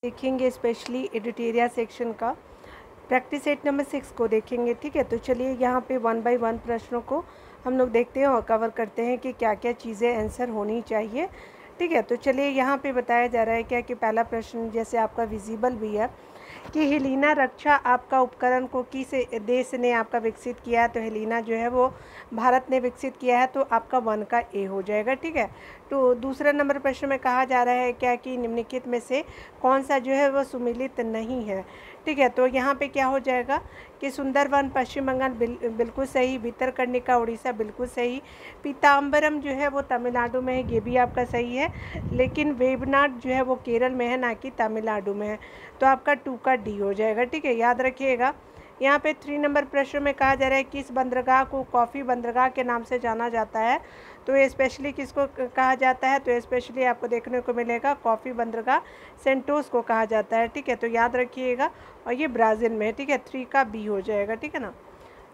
देखेंगे specially एडिटोरिया section का practice set number 6 को देखेंगे। ठीक है, तो चलिए यहाँ पे 1 बाय 1 प्रश्नों को हम लोग देखते हैं और कवर करते हैं कि क्या क्या चीज़ें आंसर होनी चाहिए। ठीक है, तो चलिए यहाँ पे बताया जा रहा है क्या कि पहला प्रश्न जैसे आपका विजिबल भी है कि हेलिना रक्षा आपका उपकरण को किस देश ने आपका विकसित किया है। तो हेलिना जो है वो भारत ने विकसित किया है, तो आपका 1 का ए हो जाएगा। ठीक है, तो दूसरा नंबर प्रश्न में कहा जा रहा है क्या कि निम्नलिखित में से कौन सा जो है वो सुमेलित नहीं है। ठीक है, तो यहाँ पे क्या हो जाएगा कि सुंदरवन पश्चिम बंगाल बिल्कुल सही, भितरकनिका उड़ीसा बिल्कुल सही, पीताम्बरम जो है वो तमिलनाडु में है, ये भी आपका सही है, लेकिन वेबनाड जो है वो केरल में है, ना कि तमिलनाडु में है। तो आपका 2 का डी हो जाएगा। ठीक है, याद रखिएगा। यहाँ पे 3 नंबर प्रश्न में कहा जा रहा है किस बंदरगाह को कॉफ़ी बंदरगाह के नाम से जाना जाता है। तो ये स्पेशली किसको कहा जाता है, तो स्पेशली आपको देखने को मिलेगा कॉफ़ी बंदरगाह सेंटोस को कहा जाता है। ठीक है, तो याद रखिएगा, और ये ब्राज़ील में है। ठीक है, 3 का बी हो जाएगा। ठीक है ना।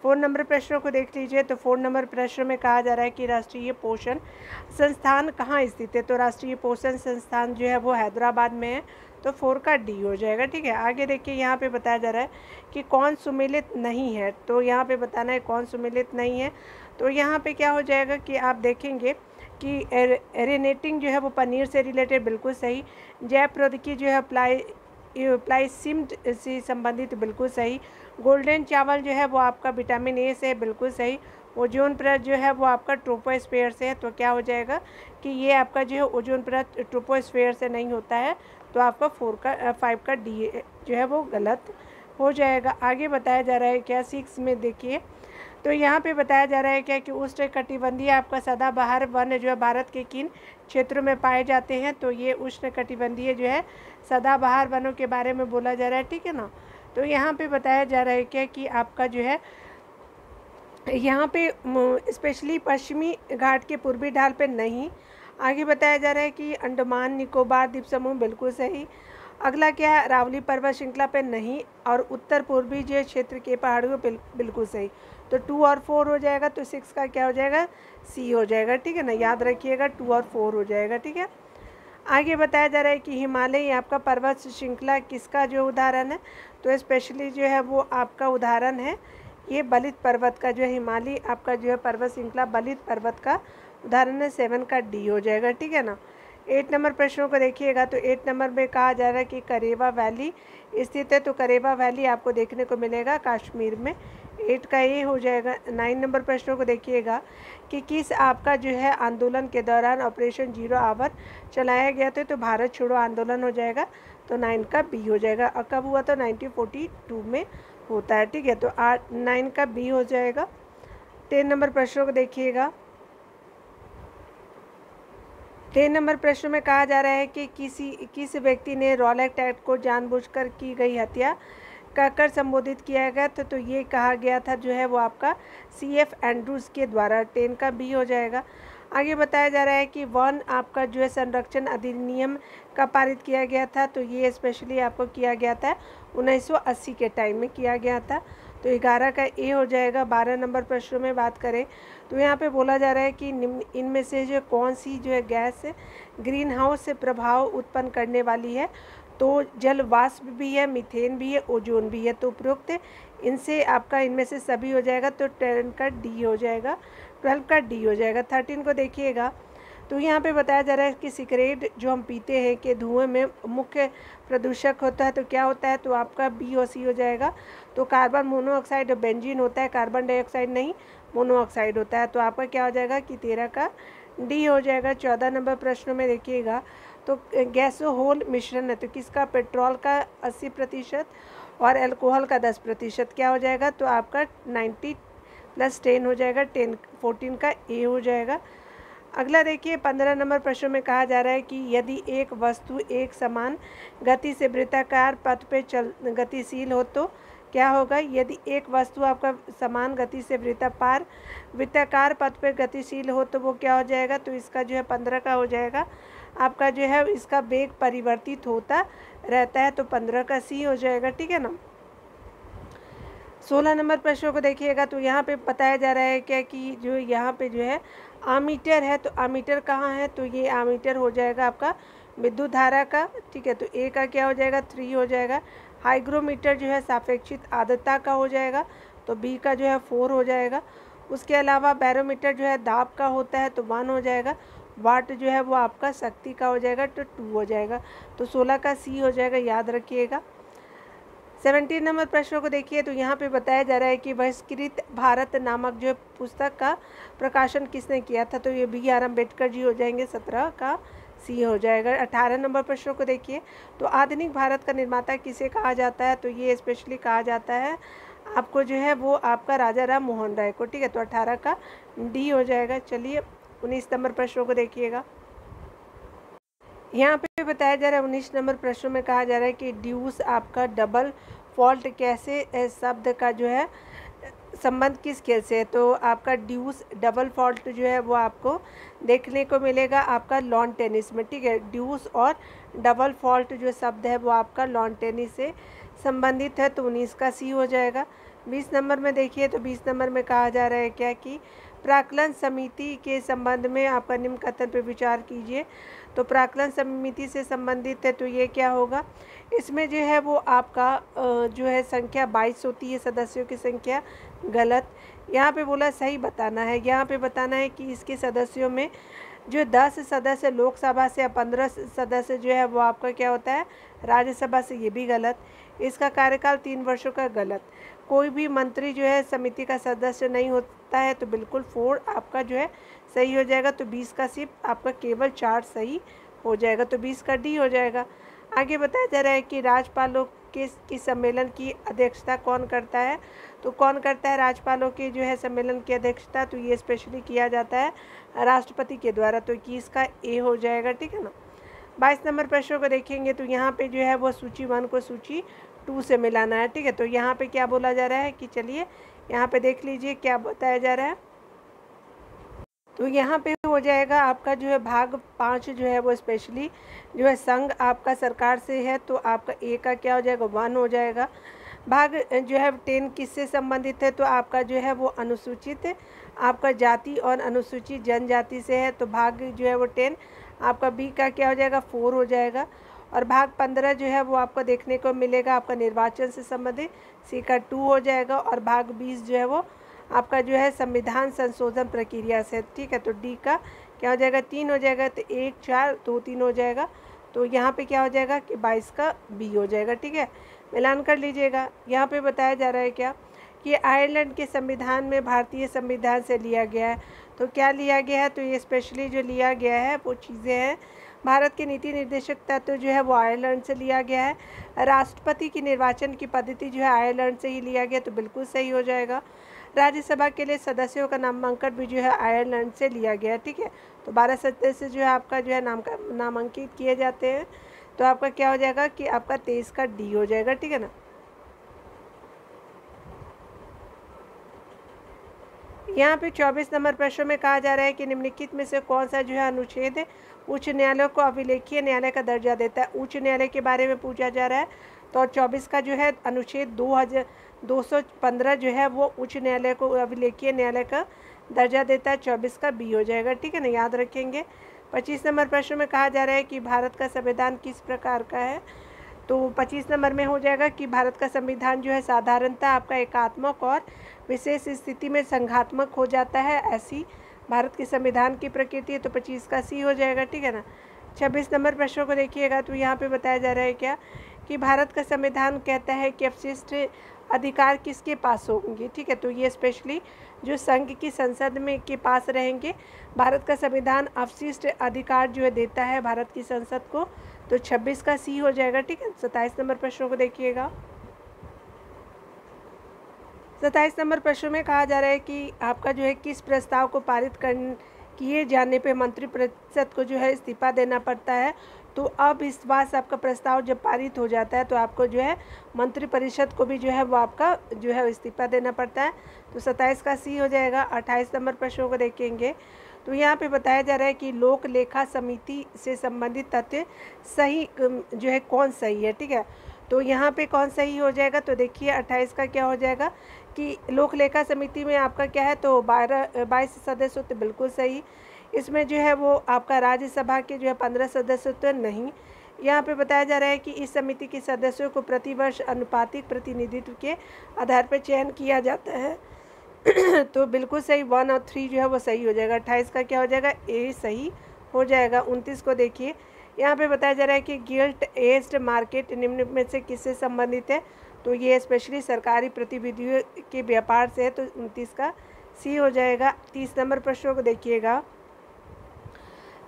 4 नंबर प्रश्नों को देख लीजिए। तो 4 नंबर प्रश्न में कहा जा रहा है कि राष्ट्रीय पोषण संस्थान कहाँ स्थित है। तो राष्ट्रीय पोषण संस्थान जो है वो हैदराबाद में है, तो 4 का डी हो जाएगा। ठीक है, आगे देखिए यहाँ पे बताया जा रहा है कि कौन सुमेलित नहीं है। तो यहाँ पे बताना है कौन सुमेलित नहीं है। तो यहाँ पे क्या हो जाएगा कि आप देखेंगे कि एरेनेटिंग जो है वो पनीर से रिलेटेड बिल्कुल सही, जैव प्रौद्योगिकी जो है प्लाइसिम्ड से संबंधित बिल्कुल सही, गोल्डन चावल जो है वो आपका विटामिन ए से बिल्कुल सही, ओजोन परत जो है वो आपका ट्रोपोस्फेयर से है। तो क्या हो जाएगा कि ये आपका जो है ओजोन परत ट्रोपोस्फेयर से नहीं होता है, तो आपका 5 का डी जो है वो गलत हो जाएगा। आगे बताया जा रहा है क्या 6 में देखिए। तो यहाँ पे बताया जा रहा है क्या कि उष्णकटिबंधीय आपका सदाबहार वन जो है भारत के किन क्षेत्रों में पाए जाते हैं। तो ये उष्णकटिबंधीय जो है सदाबहार वनों के बारे में बोला जा रहा है। ठीक है ना। तो यहाँ पे बताया जा रहा है क्या कि आपका जो है यहाँ पे स्पेशली पश्चिमी घाट के पूर्वी ढाल पे नहीं। आगे बताया जा रहा है कि अंडमान निकोबार द्वीप समूह बिल्कुल सही। अगला क्या है, अरावली पर्वत श्रृंखला पे नहीं, और उत्तर पूर्वी जो क्षेत्र के पहाड़ियों पे बिल्कुल सही। तो 2 और 4 हो जाएगा। तो 6 का क्या हो जाएगा, सी हो जाएगा। ठीक है ना, याद रखिएगा 2 और 4 हो जाएगा। ठीक है, आगे बताया जा रहा है कि हिमालय आपका पर्वत श्रृंखला किसका जो उदाहरण है। तो स्पेशली जो है वो आपका उदाहरण है ये बलित पर्वत का, जो है हिमालय आपका जो है पर्वत श्रृंखला बलित पर्वत का उदाहरण है। 7 का डी हो जाएगा। ठीक है ना। 8 नंबर प्रश्नों को देखिएगा। तो 8 नंबर में कहा जा रहा है कि करेवा वैली स्थित है। तो करेवा वैली आपको देखने को मिलेगा कश्मीर में, 8 का ए हो जाएगा। 9 नंबर प्रश्नों को देखिएगा कि किस आपका जो है आंदोलन के दौरान ऑपरेशन जीरो आवर चलाया गया था। तो भारत छोड़ो आंदोलन हो जाएगा। तो 9 का बी हो जाएगा। और कब हुआ, तो 1942 में होता है। ठीक है, तो 9 का बी हो जाएगा। 10 नंबर प्रश्नों को देखिएगा। 10 नंबर प्रश्न में कहा जा रहा है कि किस व्यक्ति ने रॉलेट एक्ट को जानबूझकर की गई हत्या कहकर संबोधित किया गया था। तो ये कहा गया था जो है वो आपका CF एंड्रूज के द्वारा। 10 का बी हो जाएगा। आगे बताया जा रहा है कि वन आपका जो है संरक्षण अधिनियम का पारित किया गया था। तो ये स्पेशली आपको किया गया था 1980 के टाइम में किया गया था। तो 11 का ए हो जाएगा। 12 नंबर प्रश्नों में बात करें तो यहाँ पे बोला जा रहा है कि इनमें से जो कौन सी जो है गैस ग्रीन हाउस से प्रभाव उत्पन्न करने वाली है। तो जल वाष्प भी है, मीथेन भी है, ओजोन भी है। तो उपरोक्त इनसे आपका इनमें से सभी हो जाएगा। तो 10 का डी हो जाएगा। 12 का डी हो जाएगा। 13 को देखिएगा। तो यहाँ पे बताया जा रहा है कि सिगरेट जो हम पीते हैं के धुएं में मुख्य प्रदूषक होता है। तो क्या होता है, तो आपका बी और सी हो जाएगा। तो कार्बन मोनोऑक्साइड और बेंजीन होता है, कार्बन डाइऑक्साइड नहीं, मोनोऑक्साइड होता है। तो आपका क्या हो जाएगा कि 13 का डी हो जाएगा। 14 नंबर प्रश्न में देखिएगा। तो गैसोहोल मिश्रण है। तो किसका, पेट्रोल का 80% और अल्कोहल का 10%। क्या हो जाएगा, तो आपका 90 + 10 हो जाएगा। 14 का ए हो जाएगा। अगला देखिए 15 नंबर प्रश्न में कहा जा रहा है कि यदि एक वस्तु एक समान गति से वृत्ताकार पथ पे गतिशील हो तो क्या होगा। यदि एक वस्तु आपका समान गति से वृत्ताकार पथ पे गतिशील हो तो वो क्या हो जाएगा। तो इसका जो है 15 का हो जाएगा। आपका जो है इसका वेग परिवर्तित होता रहता है। तो 15 का सी हो जाएगा। ठीक है ना। 16 नंबर प्रश्नों को देखिएगा। तो यहाँ पे बताया जा रहा है क्या कि जो यहाँ पे जो है आमीटर है। तो आमीटर कहाँ है, तो ये आमीटर हो जाएगा आपका विद्युत धारा का, ठीक है, तो ए का क्या हो जाएगा 3 हो जाएगा। हाइग्रोमीटर जो है सापेक्षिक आर्द्रता का हो जाएगा, तो बी का जो है 4 हो जाएगा। उसके अलावा बैरोमीटर जो है दाब का होता है, तो 1 हो जाएगा। वाट जो है वो आपका शक्ति का हो जाएगा, तो 2 हो जाएगा। तो 16 का सी हो जाएगा, याद रखिएगा। 17 नंबर प्रश्नों को देखिए, तो यहाँ पे बताया जा रहा है कि बहिष्कृत भारत नामक जो पुस्तक का प्रकाशन किसने किया था, तो ये BR अम्बेडकर जी हो जाएंगे, 17 का सी हो जाएगा। 18 नंबर प्रश्नों को देखिए, तो आधुनिक भारत का निर्माता किसे कहा जाता है, तो ये स्पेशली कहा जाता है आपको जो है वो आपका राजा राम मोहन राय को, ठीक है, तो 18 का डी हो जाएगा। चलिए 19 नंबर प्रश्नों को देखिएगा। यहाँ पे बताया जा रहा है 19 नंबर प्रश्नों में कहा जा रहा है कि ड्यूस आपका डबल फॉल्ट कैसे शब्द का जो है संबंध किस खेल से है, तो आपका ड्यूस डबल फॉल्ट जो है वो आपको देखने को मिलेगा आपका लॉन टेनिस में, ठीक है। ड्यूस और डबल फॉल्ट जो शब्द है वो आपका लॉन टेनिस से संबंधित है, तो 19 का सी हो जाएगा। 20 नंबर में देखिए, तो 20 नंबर में कहा जा रहा है क्या कि प्राक्कलन समिति के संबंध में आपका निम्न कथन पर विचार कीजिए। तो प्राक्कलन समिति से संबंधित है, तो ये क्या होगा, इसमें जो है वो आपका जो है संख्या 22 होती है, सदस्यों की संख्या, गलत। यहाँ पे बोला सही बताना है, यहाँ पे बताना है कि इसके सदस्यों में जो 10 सदस्य लोकसभा से या 15 सदस्य जो है वो आपका क्या होता है राज्यसभा से, ये भी गलत। इसका कार्यकाल 3 वर्षों का, गलत। कोई भी मंत्री जो है समिति का सदस्य नहीं होता है, तो बिल्कुल 4 आपका जो है सही हो जाएगा। तो 20 का सिर्फ आपका केवल 4 सही हो जाएगा, तो 20 का डी हो जाएगा। आगे बताया जा रहा है कि राज्यपालों के सम्मेलन की अध्यक्षता कौन करता है, तो कौन करता है राज्यपालों के जो है सम्मेलन की अध्यक्षता, तो ये स्पेशली किया जाता है राष्ट्रपति के द्वारा, तो 21 का ए हो जाएगा, ठीक है ना। 22 नंबर प्रश्नों को देखेंगे, तो यहाँ पे जो है वो सूची 1 को सूची 2 से मिलाना है, ठीक है। तो यहाँ पे क्या बोला जा रहा है कि चलिए यहाँ पे देख लीजिए क्या बताया जा रहा है। तो यहाँ पे हो जाएगा आपका जो है भाग 5 जो है वो स्पेशली जो है संघ आपका सरकार से है, तो आपका ए का क्या हो जाएगा 1 हो जाएगा। भाग जो है 10 किससे संबंधित है, तो आपका जो है वो अनुसूचित आपका जाति और अनुसूचित जनजाति से है, तो भाग जो है वो 10 आपका बी का क्या हो जाएगा 4 हो जाएगा। और भाग 15 जो है वो आपको देखने को मिलेगा आपका निर्वाचन से संबंधित, सी का 2 हो जाएगा। और भाग 20 जो है वो आपका जो है संविधान संशोधन प्रक्रिया से, ठीक है, तो डी का क्या हो जाएगा 3 हो जाएगा, तो 1 4 2 3 हो जाएगा। तो यहाँ पे क्या हो जाएगा कि 22 का बी हो जाएगा, ठीक है, मिलान कर लीजिएगा। यहाँ पे बताया जा रहा है क्या कि आयरलैंड के संविधान में भारतीय संविधान से लिया गया है, तो क्या लिया गया है, तो ये स्पेशली जो लिया गया है वो चीज़ें हैं भारत के नीति निर्देशक तत्व जो है वो आयरलैंड से लिया गया है। राष्ट्रपति की निर्वाचन की पद्धति जो है आयरलैंड से ही लिया गया, तो बिल्कुल सही हो जाएगा। राज्यसभा के लिए सदस्यों का नामांकन भी जो है आयरलैंड से लिया गया, ठीक है। तो 12 सदस्य जो है आपका जो है नामांकित किए जाते हैं, तो आपका क्या हो जाएगा कि आपका 23 का डी हो जाएगा, ठीक है ना। यहाँ पे 24 नंबर प्रश्न में कहा जा रहा है कि निम्नलिखित में से कौन सा जो है अनुच्छेद उच्च न्यायालय को अभिलेखीय न्यायालय का दर्जा देता है। उच्च न्यायालय के बारे में पूछा जा रहा है, तो 24 का जो है अनुच्छेद 215 जो है वो उच्च न्यायालय को अभिलेखीय न्यायालय का दर्जा देता है, 24 का बी हो जाएगा, ठीक है ना, याद रखेंगे। 25 नंबर प्रश्न में कहा जा रहा है कि भारत का संविधान किस प्रकार का है, तो 25 नंबर में हो जाएगा कि भारत का संविधान जो है साधारणतः आपका एकात्मक और विशेष स्थिति में संघात्मक हो जाता है, ऐसी भारत के संविधान की प्रकृति है, तो 25 का सी हो जाएगा, ठीक है ना। 26 नंबर प्रश्नों को देखिएगा, तो यहाँ पे बताया जा रहा है क्या कि भारत का संविधान कहता है कि अपशिष्ट अधिकार किसके पास होंगे, ठीक है, तो ये स्पेशली जो संघ की संसद में के पास रहेंगे। भारत का संविधान अपशिष्ट अधिकार जो है देता है भारत की संसद को, तो 26 का सी हो जाएगा, ठीक है। 27 नंबर प्रश्नों को देखिएगा। 27 नंबर प्रश्न में कहा जा रहा है कि आपका जो है किस प्रस्ताव को पारित किए जाने पे मंत्रिपरिषद को जो है इस्तीफा देना पड़ता है, तो अब इस बात से आपका प्रस्ताव जब पारित हो जाता है तो आपको जो है मंत्रिपरिषद को भी जो है वो आपका जो है इस्तीफा देना पड़ता है, तो 27 का सी हो जाएगा। 28 नंबर प्रश्नों को देखेंगे, तो यहाँ पे बताया जा रहा है कि लोक लेखा समिति से संबंधित तथ्य सही जो है कौन सही है, ठीक है, तो यहाँ पे कौन सही हो जाएगा, तो देखिए 28 का क्या हो जाएगा कि लोक लेखा समिति में आपका क्या है, तो 22 सदस्य तो बिल्कुल सही। इसमें जो है वो आपका राज्यसभा के जो है 15 सदस्य तो नहीं। यहाँ पे बताया जा रहा है कि इस समिति के सदस्यों को प्रतिवर्ष अनुपातिक प्रतिनिधित्व के आधार पर चयन किया जाता है। तो बिल्कुल सही 1 और 3 जो है वो सही हो जाएगा। 28 का क्या हो जाएगा, ए सही हो जाएगा। 29 को देखिए, यहाँ पे बताया जा रहा है कि गिल्ट एज्ड मार्केट निम्न में से किससे संबंधित है, तो ये स्पेशली सरकारी प्रतिनिधियों के व्यापार से है, तो 29 का सी हो जाएगा। 30 नंबर प्रश्नों को देखिएगा,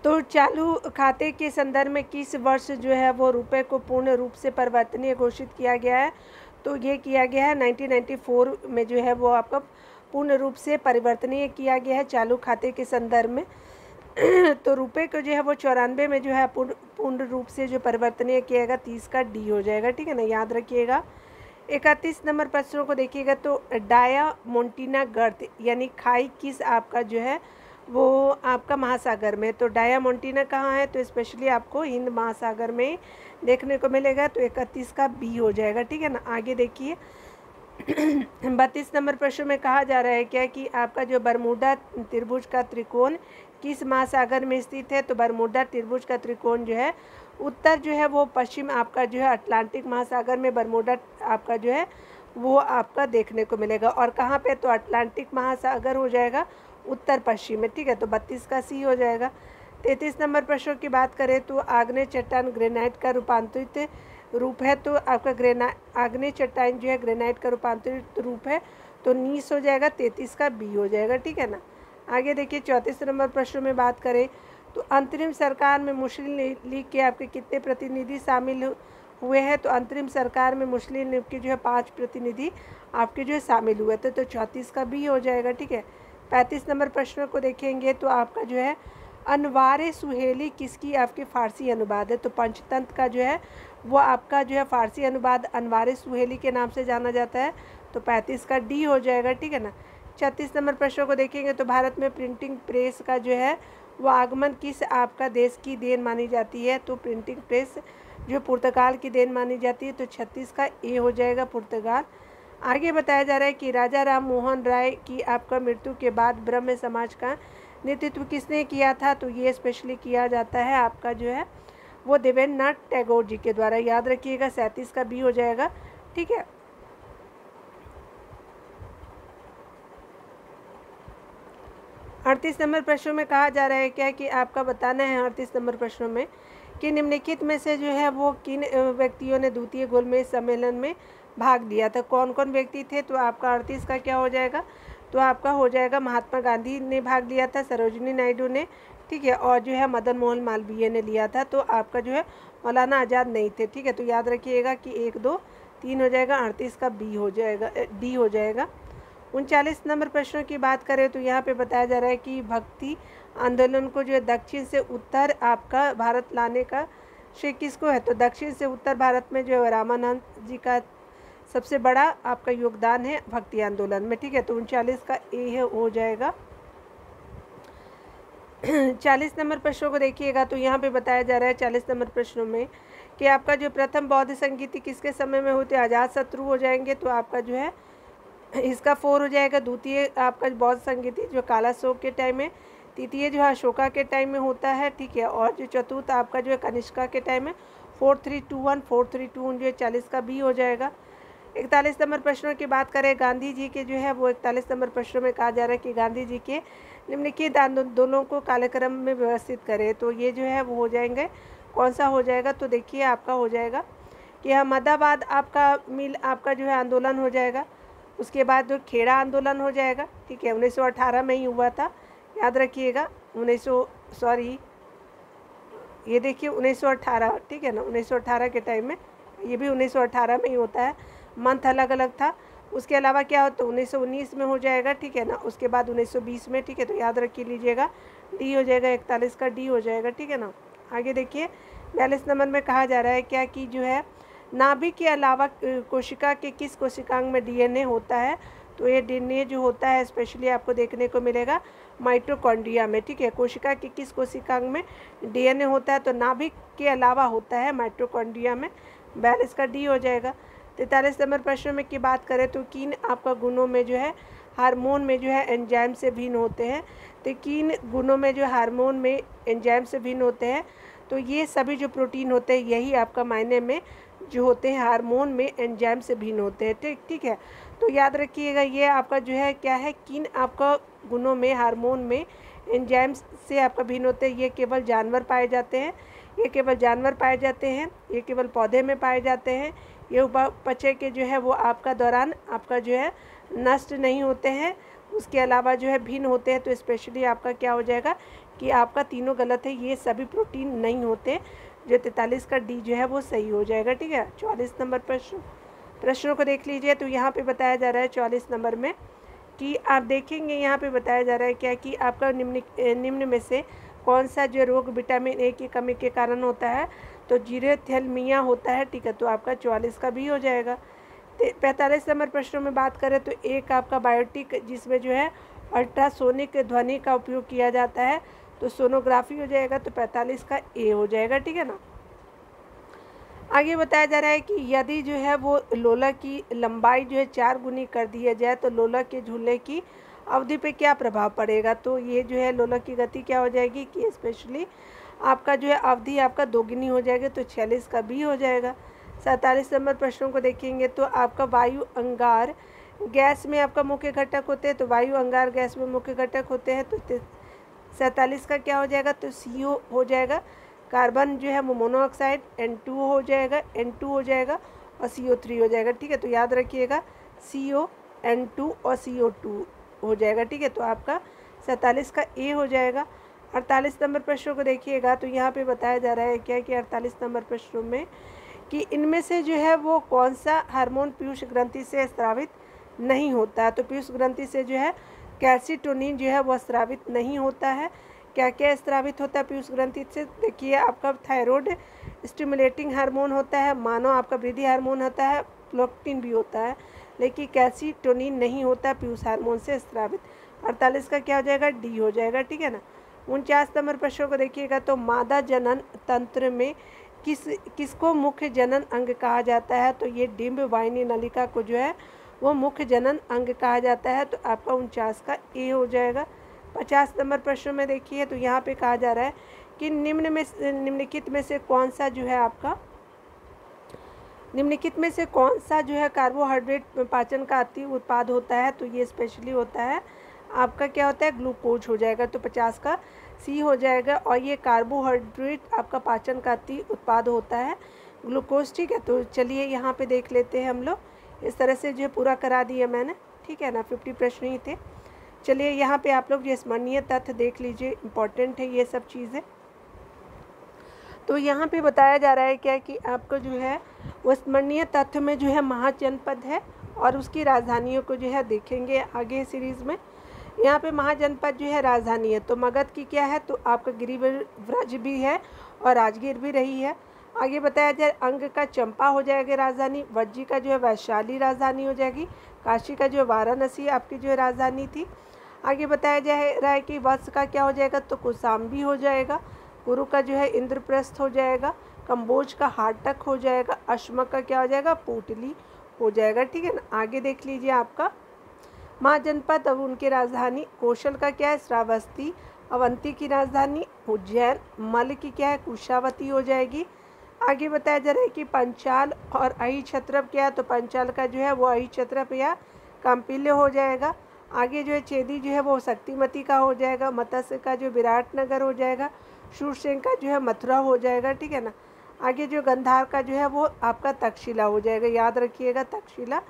तो चालू खाते के संदर्भ में किस वर्ष जो है वो रुपए को पूर्ण रूप से परिवर्तनीय घोषित किया गया है, तो ये किया गया है 1994 में जो है वो आपका पूर्ण रूप से परिवर्तनीय किया गया है चालू खाते के संदर्भ में। तो रुपए को जो है वो 94 में जो है पूर्ण रूप से जो परिवर्तनीय किया गया, 30 का डी हो जाएगा, ठीक है ना, याद रखिएगा। 31 नंबर प्रश्नों को देखिएगा, तो डायामोंटिना गर्त यानी खाई किस आपका जो है वो आपका महासागर में, तो डायामोंटिना कहाँ है, तो स्पेशली आपको हिंद महासागर में देखने को मिलेगा, तो 31 का बी हो जाएगा, ठीक है ना। आगे देखिए 32 नंबर प्रश्न में कहा जा रहा है क्या कि आपका जो बरमूडा त्रिभुज का त्रिकोण किस महासागर में स्थित है, तो बरमूडा त्रिभुज का त्रिकोण जो है उत्तर जो है वो पश्चिम आपका जो है अटलांटिक महासागर में बरमूडा आपका जो है वो आपका देखने को मिलेगा। और कहाँ पे, तो अटलांटिक महासागर हो जाएगा उत्तर पश्चिम में, ठीक है, तो 32 का सी हो जाएगा। 33 नंबर प्रश्नों की बात करें, तो आग्नेय चट्टान ग्रेनाइट का रूपांतरित रूप है, तो आपका आग्नेय चट्टान जो है ग्रेनाइट का रूपांतरित रूप है, तो नीस हो जाएगा, 33 का बी हो जाएगा, ठीक है ना। आगे देखिए 34 नंबर प्रश्न में बात करें, तो अंतरिम सरकार में मुस्लिम लीग के आपके कितने प्रतिनिधि शामिल हुए हैं, तो अंतरिम सरकार में मुस्लिम लीग के जो है 5 प्रतिनिधि आपके जो है शामिल हुए थे, तो 34 का बी हो जाएगा, ठीक है। 35 नंबर प्रश्न को देखेंगे, तो आपका जो है अनवारे सुहेली किसकी आपकी फ़ारसी अनुवाद है, तो पंचतंत्र का जो है वो आपका जो है फ़ारसी अनुवाद अनवारे सुहेली के नाम से जाना जाता है, तो 35 का डी हो जाएगा, ठीक है ना। 36 नंबर प्रश्नों को देखेंगे, तो भारत में प्रिंटिंग प्रेस का जो है वो आगमन किस आपका देश की देन मानी जाती है, तो प्रिंटिंग प्रेस जो पुर्तगाल की देन मानी जाती है, तो 36 का ए हो जाएगा, पुर्तगाल। आगे बताया जा रहा है कि राजा राम मोहन राय की आपका मृत्यु के बाद ब्रह्म समाज का नेतृत्व किसने किया था, तो ये स्पेशली किया जाता है आपका जो है वो देवेंद्रनाथ टैगोर जी के द्वारा, याद रखिएगा। 37 का बी हो जाएगा, ठीक है। अड़तीस नंबर प्रश्नों में कहा जा रहा है क्या कि आपका बताना है 38 नंबर प्रश्नों में कि निम्नलिखित में से जो है वो किन व्यक्तियों ने द्वितीय गोलमेज सम्मेलन में भाग लिया था, कौन कौन व्यक्ति थे, तो आपका 38 का क्या हो जाएगा, तो आपका हो जाएगा महात्मा गांधी ने भाग लिया था, सरोजिनी नायडू ने, ठीक है, और जो है मदन मोहन मालवीय ने लिया था, तो आपका जो है मौलाना आज़ाद नहीं थे, ठीक है। तो याद रखिएगा कि 1 2 3 हो जाएगा, 38 का बी हो जाएगा, डी हो जाएगा। 39 नंबर प्रश्नों की बात करें, तो यहाँ पे बताया जा रहा है कि भक्ति आंदोलन को जो है दक्षिण से उत्तर आपका भारत लाने का श्रेय किसको है, तो दक्षिण से उत्तर भारत में जो है रामानंद जी का सबसे बड़ा आपका योगदान है भक्ति आंदोलन में, ठीक है। तो 39 का ए हो जाएगा। 40 नंबर प्रश्नों को देखिएगा, तो यहाँ पे बताया जा रहा है 40 नंबर प्रश्नों में कि आपका जो प्रथम बौद्ध संगीति किसके समय में होते, अजातशत्रु हो जाएंगे, तो आपका जो है इसका 4 हो जाएगा। द्वितीय आपका बौद्ध संगीति जो कालाशोक के टाइम में, तृतीय जो है अशोका के टाइम में होता है, ठीक है, और जो चतुर्थ आपका जो है कनिष्का के टाइम में 4321 4321 जो है 40 का बी हो जाएगा। 41 नंबर प्रश्नों की बात करें, गांधी जी के जो है वो 41 नंबर प्रश्नों में कहा जा रहा है कि गांधी जी के निम्नलिखित आंदोलनों को कालक्रम में व्यवस्थित करें, तो ये जो है वो हो जाएंगे, कौन सा हो जाएगा, तो देखिए आपका हो जाएगा कि अहमदाबाद आपका मिल आपका जो है आंदोलन हो जाएगा, उसके बाद जो खेड़ा आंदोलन हो जाएगा, ठीक है, 1918 में ही हुआ था, याद रखिएगा। 1918, ठीक है ना, 1918 के टाइम में, ये भी 1918 में ही होता है, मंथ अलग अलग था। उसके अलावा क्या हो, तो 1919 में हो जाएगा, ठीक है ना, उसके बाद 1920 में, ठीक है, तो याद रख लीजिएगा, डी हो जाएगा, 41 का डी हो जाएगा, ठीक है ना। आगे देखिए 42 नंबर में कहा जा रहा है क्या कि जो है नाभिक के अलावा कोशिका के किस कोशिकांग में डीएनए होता है, तो ये डीएनए जो होता है स्पेशली आपको देखने को मिलेगा माइटोकॉन्ड्रिया में, ठीक है। कोशिका के किस कोशिकांग में डीएनए होता है, तो नाभिक के अलावा होता है माइटोकॉन्ड्रिया में, 42 का डी हो जाएगा। 43 नंबर प्रश्न में की बात करें, तो किन आपका गुणों में जो है हार्मोन में जो है एंजाइम से भिन्न होते हैं। तो किन गुणों में जो हार्मोन में एंजाइम से भिन्न होते हैं, तो ये सभी जो प्रोटीन होते हैं यही आपका मायने में जो होते हैं हार्मोन में एंजाइम से भिन्न होते हैं। ठीक है, तो याद रखिएगा ये आपका जो है क्या है, किन आपका गुणों में हार्मोन में एंजाइम से आपका भिन्न होते हैं। ये केवल जानवर पाए जाते हैं, ये केवल जानवर पाए जाते हैं, ये केवल पौधे में पाए जाते हैं, ये उपापचय के जो है वो आपका दौरान आपका जो है नष्ट नहीं होते हैं, उसके अलावा जो है भिन्न होते हैं। तो स्पेशली आपका क्या हो जाएगा कि आपका तीनों गलत है, ये सभी प्रोटीन नहीं होते। जो 43 का डी जो है वो सही हो जाएगा। ठीक है, 44 नंबर प्रश्नों को देख लीजिए। तो यहाँ पे बताया जा रहा है 44 नंबर में कि आप देखेंगे यहाँ पे बताया जा रहा है क्या कि आपका निम्न में से कौन सा जो रोग विटामिन ए की कमी के कारण होता है, तो जीरोथैलेमिया होता है। ठीक है, तो आपका 44 का भी हो जाएगा। 45 नंबर प्रश्नों में बात करें तो एक आपका बायोटिक जिसमें जो है अल्ट्रासोनिक ध्वनि का उपयोग किया जाता है, तो सोनोग्राफी हो जाएगा। तो 45 का ए हो जाएगा। ठीक है ना। आगे बताया जा रहा है कि यदि जो है वो लोला की लंबाई जो है 4 गुनी कर दिया जाए तो लोला के झूले की अवधि पे क्या प्रभाव पड़ेगा। तो ये जो है लोला की गति क्या हो जाएगी कि स्पेशली आपका जो है अवधि आपका 2 गुनी हो जाएगी। तो 46 का भी हो जाएगा। 47 नंबर प्रश्नों को देखेंगे तो आपका वायु अंगार गैस में आपका मुख्य घटक होते हैं, तो वायु अंगार गैस में मुख्य घटक होते हैं। तो 47 का क्या हो जाएगा, तो CO हो जाएगा। कार्बन जो है वो मोनोऑक्साइड N2 हो जाएगा, N2 हो जाएगा और CO3 हो जाएगा। ठीक है, तो याद रखिएगा CO N2 और CO2 हो जाएगा। ठीक है, तो आपका 47 का ए हो जाएगा। 48 नंबर प्रश्नों को देखिएगा तो यहाँ पे बताया जा रहा है क्या कि 48 नंबर प्रश्नों में कि इनमें से जो है वो कौन सा हार्मोन पीयूष ग्रंथि से स्रावित नहीं होता है। तो पीयूष ग्रंथि से जो है कैल्सिटोनिन जो है वो स्रावित नहीं होता है। क्या क्या स्रावित होता है पीयूष ग्रंथि से, देखिए आपका थायराइड स्टिमुलेटिंग हार्मोन होता है, मानव आपका वृद्धि हार्मोन होता है, प्रोक्टिन भी होता है, लेकिन कैल्सिटोनिन नहीं होता पीयूष हार्मोन से स्रावित। 48 का क्या हो जाएगा, डी हो जाएगा। ठीक है ना। 49 नंबर प्रश्नों को देखिएगा तो मादा जनन तंत्र में किसको मुख्य जनन अंग कहा जाता है। तो ये डिंब वाहिनी नलिका को जो है वो मुख्य जनन अंग कहा जाता है। तो आपका 49 का ए हो जाएगा। 50 नंबर प्रश्न में देखिए तो यहाँ पे कहा जा रहा है कि निम्नलिखित में से कौन सा जो है आपका निम्नलिखित में से कौन सा जो है कार्बोहाइड्रेट पाचन का अति उत्पाद होता है। तो ये स्पेशली होता है आपका क्या होता है, ग्लूकोज हो जाएगा। तो 50 का सी हो जाएगा। और ये कार्बोहाइड्रेट आपका पाचन का अति उत्पाद होता है ग्लूकोज। ठीक है, तो चलिए यहाँ पे देख लेते हैं हम लोग। इस तरह से जो है पूरा करा दिया मैंने। ठीक है ना, 50 प्रश्न ही थे। चलिए यहाँ पे आप लोग ये स्मरणीय तथ्य देख लीजिए, इम्पॉर्टेंट है ये सब चीज़ें। तो यहाँ पे बताया जा रहा है क्या कि आपको जो है वो स्मरणीय तथ्य में जो है महाजनपद है और उसकी राजधानियों को जो है देखेंगे आगे सीरीज़ में। यहाँ पे महाजनपद जो है राजधानी है, तो मगध की क्या है, तो आपका गिरिव्रज भी है और राजगीर भी रही है। आगे बताया जाए अंग का चंपा हो जाएगा राजधानी, वज्जी का जो है वैशाली राजधानी हो जाएगी, काशी का जो है वाराणसी आपकी जो है राजधानी थी। आगे बताया जा रहा है कि वत्स का क्या हो जाएगा, तो कुसाम्बी हो जाएगा, कुरु का जो है इंद्रप्रस्थ हो जाएगा, कंबोज का हाटक हो जाएगा, अश्मक का क्या हो जाएगा, पोटली हो जाएगा। ठीक है ना। आगे देख लीजिए आपका महाजनपद और उनकी राजधानी, कौशल का क्या है, श्रावस्ती, अवंती की राजधानी उज्जैन, मल की क्या है, कुशावती हो जाएगी। आगे बताया जा रहा है कि पंचाल और अहिछत्रप क्या है, तो पंचाल का जो है वो अहिछत्रप या काम्पिल्य हो जाएगा। आगे जो है चेदी जो है वो शक्तिमती का हो जाएगा, मत्स्य का जो विराटनगर हो जाएगा, शूरसेन का जो है मथुरा हो जाएगा। ठीक है ना। आगे जो गंधार का जो है वो आपका तक्षशिला हो जाएगा, याद रखिएगा तक्षशिला।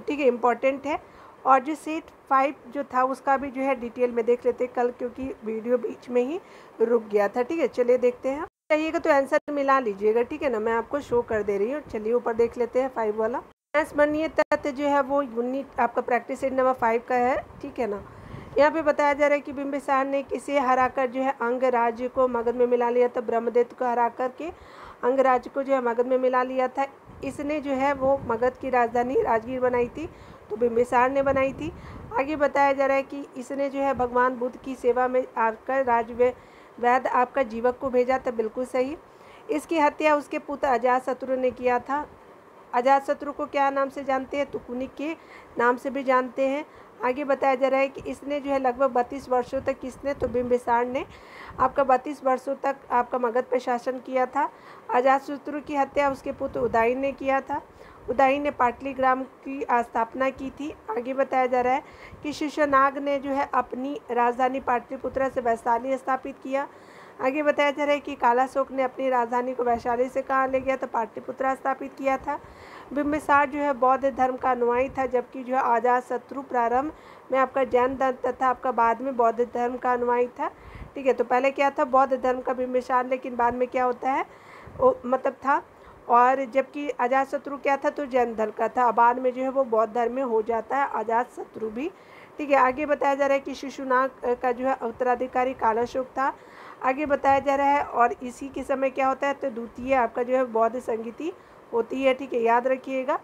ठीक है, इम्पॉर्टेंट है। और जो सेट 5 जो था उसका भी जो है डिटेल में देख लेते हैं कल, क्योंकि वीडियो बीच में ही रुक गया था। ठीक है, चलिए देखते हैं। चाहिएगा तो आंसर मिला लीजिएगा। ठीक है ना, मैं आपको शो कर दे रही हूँ। चलिए ऊपर देख लेते हैं 5 वाला। स्मरणीय तथ्य जो है वो यूनिट आपका प्रैक्टिस सेट नंबर 5 का है। ठीक है ना। यहाँ पे बताया जा रहा है कि बिंबिसार ने किसे हराकर जो है अंग राज्य को मगध में मिला लिया था, ब्रह्मदत्त को हरा कर के अंग राज्य को जो है मगध में मिला लिया था। इसने जो है वो मगध की राजधानी राजगीर बनाई थी, तो बिंबिसार ने बनाई थी। आगे बताया जा रहा है कि इसने जो है भगवान बुद्ध की सेवा में आपका राजवैद्य आपका जीवक को भेजा था, बिल्कुल सही। इसकी हत्या उसके पुत्र अजातशत्रु ने किया था। अजातशत्रु को क्या नाम से जानते हैं? तुकुनिक के नाम से भी जानते हैं। आगे बताया जा रहा है कि इसने जो है लगभग 32 वर्षों तक, किसने? तो बिंबिसार ने आपका 32 वर्षों तक आपका मगध पर शासन किया था। अजातशत्रु की हत्या उसके पुत्र उदयन ने किया था। उदयन ने पाटलिग्राम की स्थापना की थी। आगे बताया जा रहा है कि शिशुनाग ने जो है अपनी राजधानी पाटलिपुत्र से वैशाली स्थापित किया। आगे बताया जा रहा है कि कालाशोक ने अपनी राजधानी को वैशाली से कहाँ ले गया? तो पाटलिपुत्र स्थापित किया था। बिंबिसार जो है बौद्ध धर्म का अनुयायी था, जबकि जो है अजातशत्रु प्रारंभ में आपका जैन धर्म तथा आपका बाद में बौद्ध धर्म का अनुयायी था। ठीक है, तो पहले क्या था? बौद्ध धर्म का बिंबिसार, लेकिन बाद में क्या होता है मतलब था। और जबकि अजातशत्रु क्या था? तो जैन धर्म का था। बाद में जो है वो बौद्ध धर्म में हो जाता है अजातशत्रु भी। ठीक है, आगे बताया जा रहा है कि शिशुनाग का जो है उत्तराधिकारी कालाशोक था। आगे बताया जा रहा है और इसी के समय क्या होता है? तो द्वितीय आपका जो है बौद्ध संगीति होती है। ठीक है, याद रखिएगा।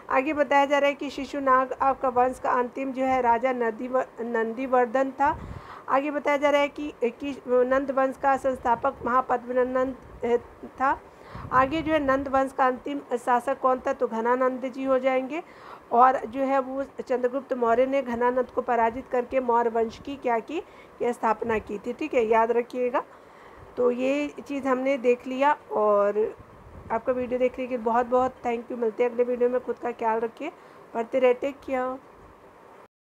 आगे बताया जा रहा है कि शिशुनाग आपका वंश का अंतिम जो है राजा नंदीवर्धन था। आगे बताया जा रहा है कि नंद वंश का संस्थापक महापद्मनंद था। आगे जो है नंद वंश का अंतिम शासक कौन था? तो घनानंद जी हो जाएंगे। और जो है वो चंद्रगुप्त मौर्य ने घनानंद को पराजित करके मौर्य वंश की क्या की स्थापना की थी। ठीक है, याद रखिएगा। तो ये चीज़ हमने देख लिया और आपका वीडियो देखने के लिए बहुत बहुत थैंक यू। मिलते हैं अगले वीडियो में। खुद का ख्याल रखिए, पढ़ते रहे, टेक केयर।